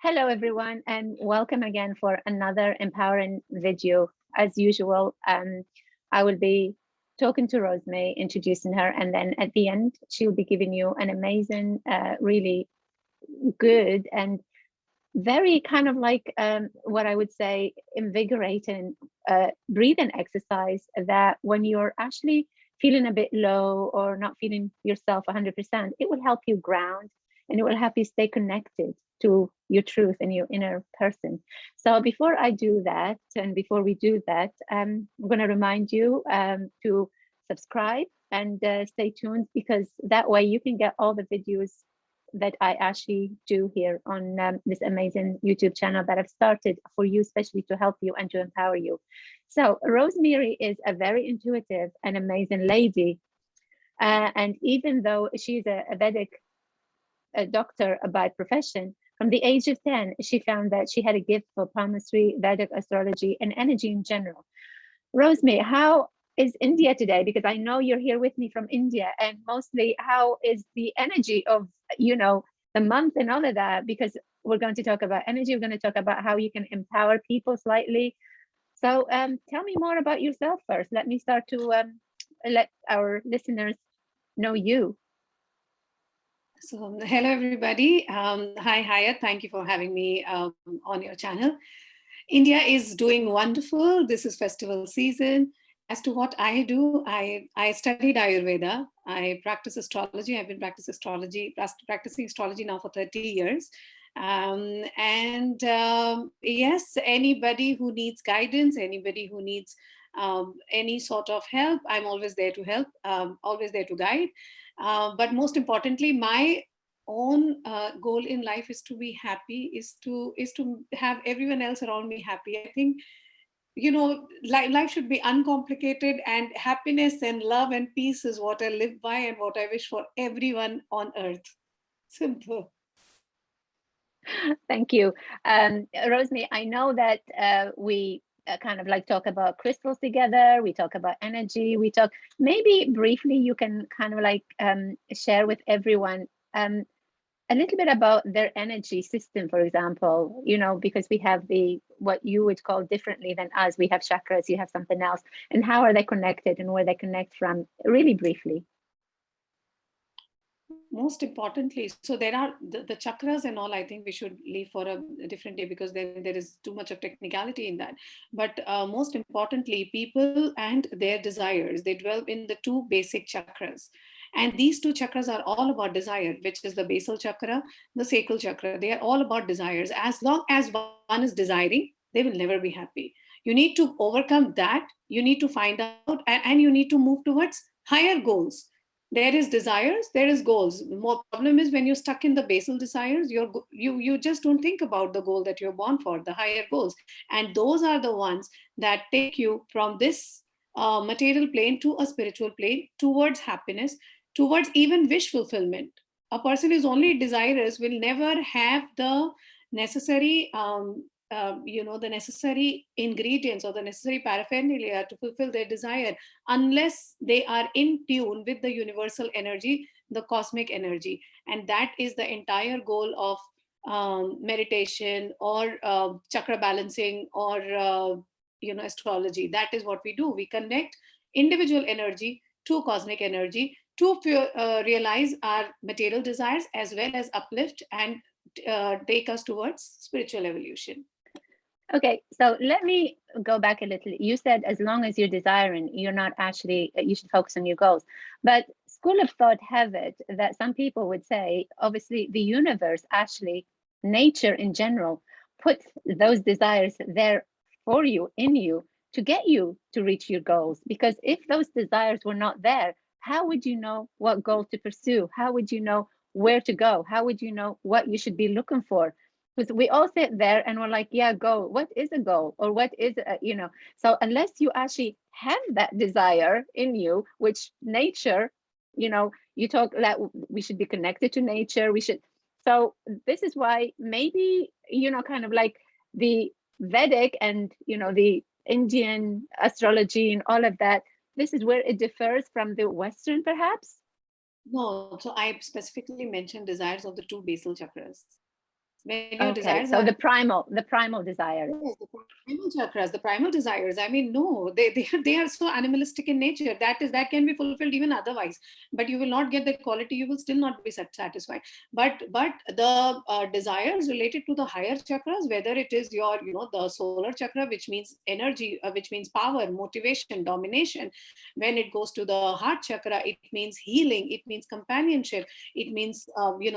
Hello, everyone, and welcome again for another empowering video. As usual, I will be talking to Rosemary, introducing her, and then at the end, she'll be giving you an amazing, really good and very kind of like what I would say invigorating breathing exercise that when you're actually feeling a bit low or not feeling yourself 100%, it will help you ground and it will help you stay connected to your truth and your inner person. So before I do that, and before we do that, I'm going to remind you to subscribe and stay tuned, because that way you can get all the videos that I actually do here on this amazing YouTube channel that I've started for you, especially to help you and to empower you. So Rosemary is a very intuitive and amazing lady. And even though she's a Vedic doctor by profession, from the age of 10, she found that she had a gift for palmistry, Vedic astrology, and energy in general. Rosemary, how is India today? Because I know you're here with me from India, and mostly how is the energy of, the month and all of that? Because we're going to talk about energy. We're going to talk about how you can empower people slightly. So tell me more about yourself first. Let me start to let our listeners know you. So, hello everybody. Hi, Hayat. Thank you for having me on your channel. India is doing wonderful. This is festival season. As to what I do, I studied Ayurveda. I practice astrology. I've been practicing astrology now for 30 years. Yes, anybody who needs guidance, anybody who needs any sort of help, I'm always there to help, always there to guide. But most importantly, my own goal in life is to be happy, is to have everyone else around me happy. I think, life should be uncomplicated, and happiness and love and peace is what I live by and what I wish for everyone on earth. Simple. Thank you. Rosemary, I know that we kind of like talk about crystals together. We talk about energy. We talk, maybe briefly, you can kind of like share with everyone a little bit about their energy system, for example, because we have what you would call differently than us. We have chakras, you have something else. And how are they connected and where they connect from? Really briefly. Most importantly, so there are the chakras and all. I think we should leave for a different day, because then there is too much of technicality in that. But most importantly, people and their desires, they dwell in the two basic chakras, and these two chakras are all about desire, which is the basal chakra, the sacral chakra. They are all about desires. As long as one is desiring, they will never be happy. You need to overcome that. You need to find out, and you need to move towards higher goals. There is desires, there is goals. More problem is when you're stuck in the basal desires, you just don't think about the goal that you're born for, the higher goals. And those are the ones that take you from this material plane to a spiritual plane, towards happiness, towards even wish fulfillment. A person who's only desirous will never have the necessary the necessary ingredients or the necessary paraphernalia to fulfill their desire, unless they are in tune with the universal energy, the cosmic energy. And that is the entire goal of meditation, or chakra balancing, or astrology. That is what we do. We connect individual energy to cosmic energy to realize our material desires, as well as uplift and take us towards spiritual evolution. Okay, so let me go back a little. You said as long as you're desiring, you're not actually, you should focus on your goals. But school of thought have it that some people would say, obviously, the universe, actually, nature in general, puts those desires there for you, in you, to get you to reach your goals. Because if those desires were not there, how would you know what goal to pursue? How would you know where to go? How would you know what you should be looking for? Because we all sit there and we're like, yeah, goal. What is a goal? Or what is, so unless you actually have that desire in you, which nature, you talk that we should be connected to nature. We should. So this is why maybe, kind of like the Vedic and, the Indian astrology and all of that, this is where it differs from the Western, perhaps. No, so I specifically mentioned desires of the two basal chakras. When your Okay, desires so are, the primal desire. yes, the primal chakras, the primal desires. I mean, no, they are so animalistic in nature. That can be fulfilled even otherwise, but you will not get the quality. You will still not be satisfied. But the desires related to the higher chakras, whether it is your, the solar chakra, which means energy, which means power, motivation, domination. When it goes to the heart chakra, it means healing. It means companionship. It means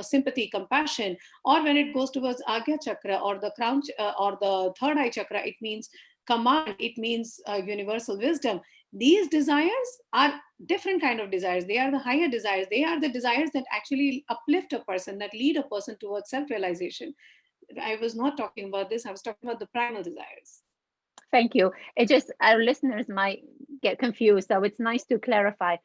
sympathy, compassion. Or when it goes towards Agya chakra or the crown or the third eye chakra, it means command, it means universal wisdom. These desires are different kind of desires. They are the higher desires. They are the desires that actually uplift a person, that lead a person towards self-realization. I was not talking about this. I was talking about the primal desires. Thank you. It just, our listeners might get confused, so it's nice to clarify.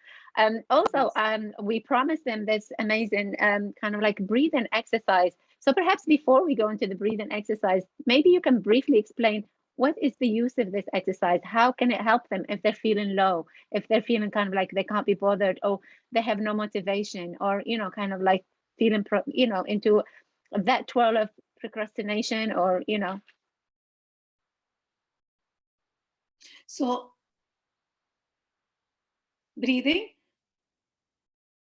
Also, Yes. we promised them this amazing kind of like breathing exercise. So perhaps before we go into the breathing exercise, maybe you can briefly explain what is the use of this exercise? How can it help them if they're feeling low, if they're feeling kind of like they can't be bothered, or they have no motivation, or kind of like feeling into that twirl of procrastination, or So breathing.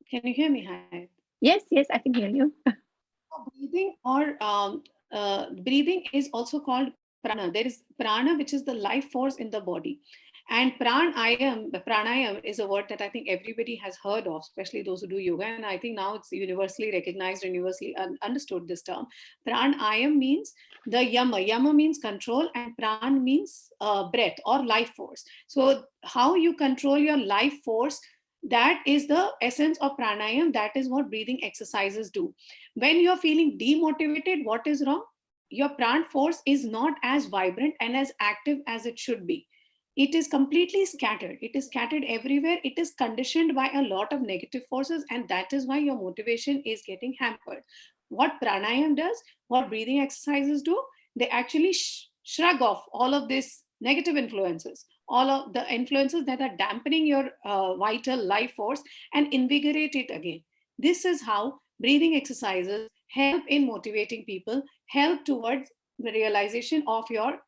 Can you hear me, Hayat? Yes, I can hear you. Breathing is also called prana. There is prana, which is the life force in the body. And pranayam is a word that I think everybody has heard of, especially those who do yoga. And I think now it's universally recognized and universally understood, this term. Pranayam means the yama. Yama means control, and pran means breath or life force. So how you control your life force, that is the essence of pranayam. That is what breathing exercises do. When you're feeling demotivated, what is wrong? Your pran force is not as vibrant and as active as it should be. It is completely scattered. It is scattered everywhere. It is conditioned by a lot of negative forces, and that is why your motivation is getting hampered. What pranayam does, what breathing exercises do, they actually shrug off all of these negative influences, all of the influences that are dampening your vital life force, and invigorate it again. This is how breathing exercises help in motivating people, help towards the realization of your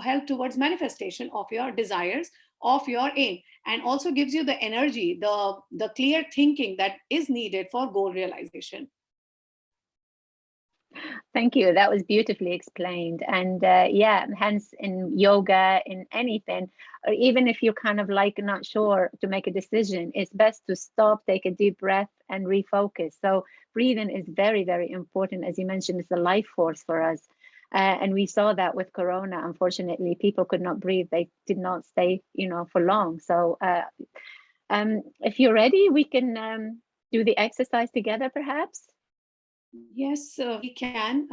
help towards manifestation of your desires, of your aim, and also gives you the energy, the clear thinking that is needed for goal realization. Thank you. That was beautifully explained. And yeah, hence in yoga, in anything, or even if you're kind of like not sure to make a decision, it's best to stop, take a deep breath, and refocus. So breathing is very, very important. As you mentioned, it's a life force for us. And we saw that with Corona. Unfortunately, people could not breathe. They did not stay, for long. So if you're ready, we can do the exercise together, perhaps. Yes, we can.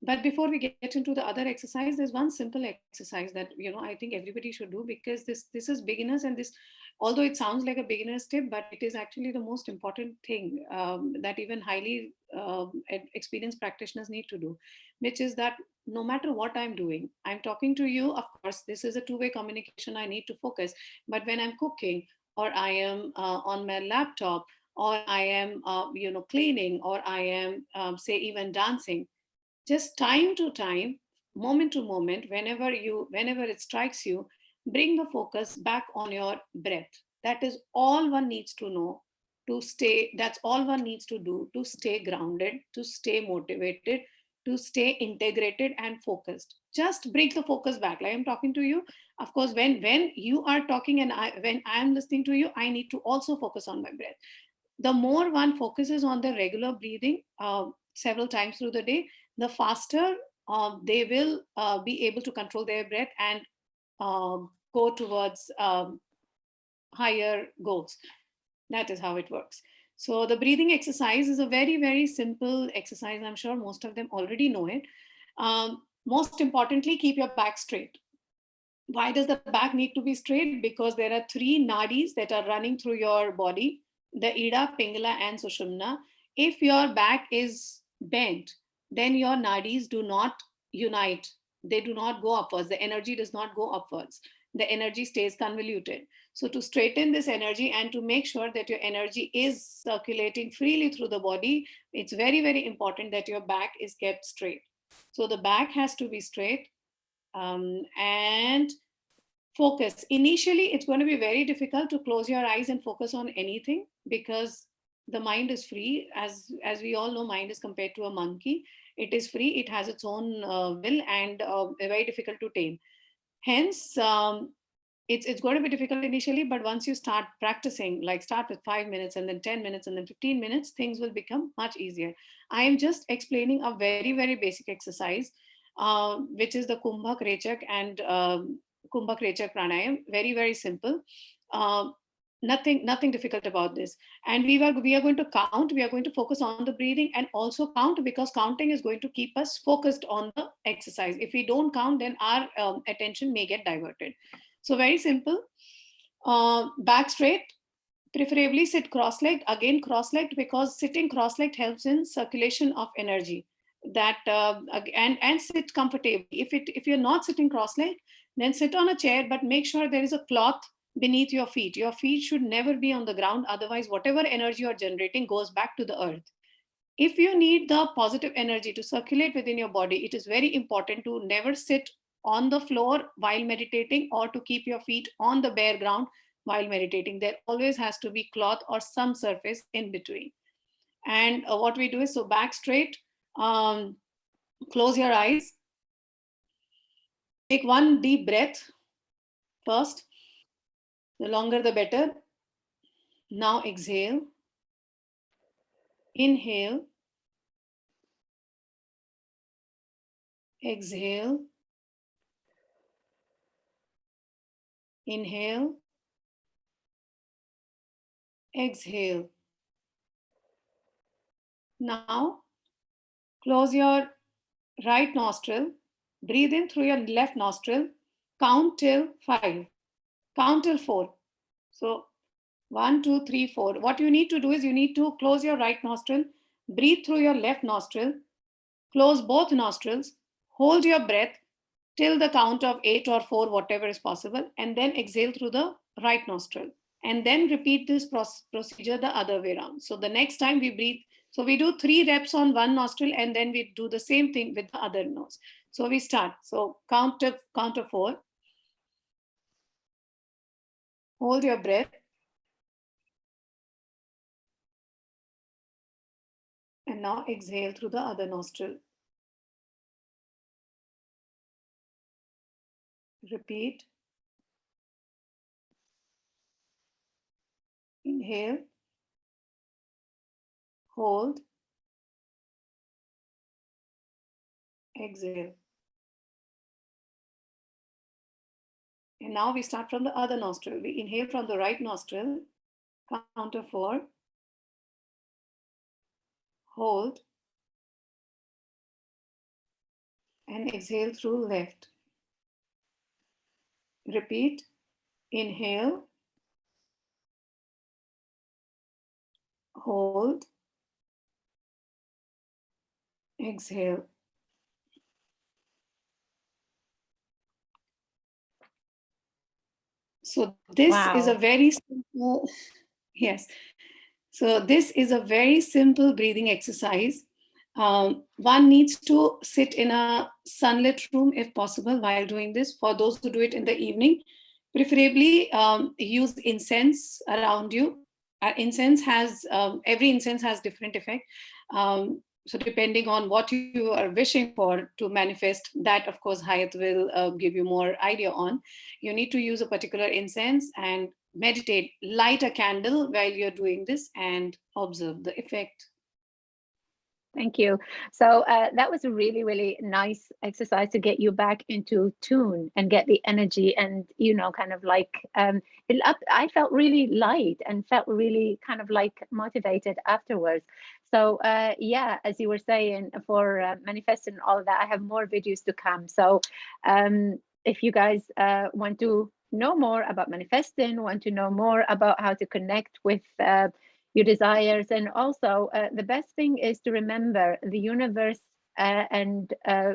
But before we get into the other exercise, there's one simple exercise that I think everybody should do, because this is beginners, and this, although it sounds like a beginner's tip, but it is actually the most important thing that even highly experienced practitioners need to do, which is that no matter what I'm doing, I'm talking to you. Of course, this is a two-way communication. I need to focus. But when I'm cooking, or I am on my laptop, or I am, cleaning, or I am, say, even dancing, just time to time, moment to moment, whenever it strikes you, bring the focus back on your breath. That is all one needs to know to stay. That's all one needs to do to stay grounded, to stay motivated, to stay integrated and focused. Just bring the focus back. Like I'm talking to you. Of course, when you are talking and when I am listening to you, I need to also focus on my breath. The more one focuses on the regular breathing several times through the day, the faster they will be able to control their breath and go towards higher goals. That is how it works. So the breathing exercise is a very, very simple exercise. I'm sure most of them already know it. Most importantly, keep your back straight. Why does the back need to be straight? Because there are three nadis that are running through your body, the Ida, Pingala, and Sushumna. If your back is bent, then your nadis do not unite. They do not go upwards. The energy does not go upwards. the energy stays convoluted. So to straighten this energy and to make sure that your energy is circulating freely through the body, it's very, very important that your back is kept straight. So the back has to be straight, and focus. Initially, it's going to be very difficult to close your eyes and focus on anything because the mind is free. As we all know, mind is compared to a monkey. It is free. It has its own will, and very difficult to tame. Hence, it's going to be difficult initially, but once you start practicing, like start with 5 minutes and then 10 minutes and then 15 minutes, things will become much easier. I am just explaining a very, very basic exercise, which is the Kumbhak Rechak and Kumbhak Rechak Pranayam. Very, very simple. Nothing difficult about this. And we are going to count. We are going to focus on the breathing and also count, because counting is going to keep us focused on the exercise. If we don't count, then our attention may get diverted. So very simple. Back straight, preferably sit cross-legged. Again, cross-legged, because sitting cross-legged helps in circulation of energy. That and sit comfortably. If you're not sitting cross-legged, then sit on a chair, but make sure there is a cloth beneath your feet. Your feet should never be on the ground. Otherwise, whatever energy you're generating goes back to the earth. If you need the positive energy to circulate within your body, it is very important to never sit on the floor while meditating or to keep your feet on the bare ground while meditating. There always has to be cloth or some surface in between. And what we do is, so back straight, close your eyes, take one deep breath first, the longer the better. Now exhale, inhale, exhale, inhale, exhale. Now close your right nostril, breathe in through your left nostril, count till 5, count till 4. So 1, 2, 3, 4. What you need to do is you need to close your right nostril, breathe through your left nostril, close both nostrils, hold your breath till the count of 8 or 4, whatever is possible, and then exhale through the right nostril. And then repeat this procedure the other way around. So the next time we breathe, so we do 3 reps on one nostril, and then we do the same thing with the other nose. So we start. So count of 4. Hold your breath. And now exhale through the other nostril. Repeat. Inhale. Hold. Exhale. And now we start from the other nostril. We inhale from the right nostril. Count of 4. Hold. And exhale through left. Repeat. Inhale. Hold. Exhale. So this is a very simple, yes. So this is a very simple breathing exercise. One needs to sit in a sunlit room if possible while doing this. For those who do it in the evening, preferably use incense around you. Incense has, every incense has different effect. So depending on what you are wishing for to manifest, that of course Hayat will give you more idea on. You need to use a particular incense and meditate, light a candle while you're doing this and observe the effect. Thank you. So that was a really, really nice exercise to get you back into tune and get the energy and, you know, kind of like I felt really light and felt really kind of like motivated afterwards. So yeah, as you were saying, for manifesting all of that, I have more videos to come. So if you guys want to know more about manifesting, want to know more about how to connect with your desires, and also the best thing is to remember the universe and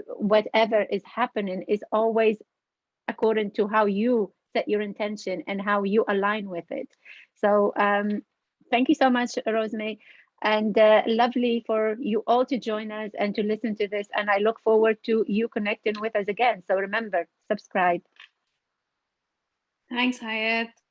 whatever is happening is always according to how you set your intention and how you align with it. So thank you so much, Rosemary. And lovely for you all to join us and to listen to this. And I look forward to you connecting with us again. So remember, subscribe. Thanks, Hayat.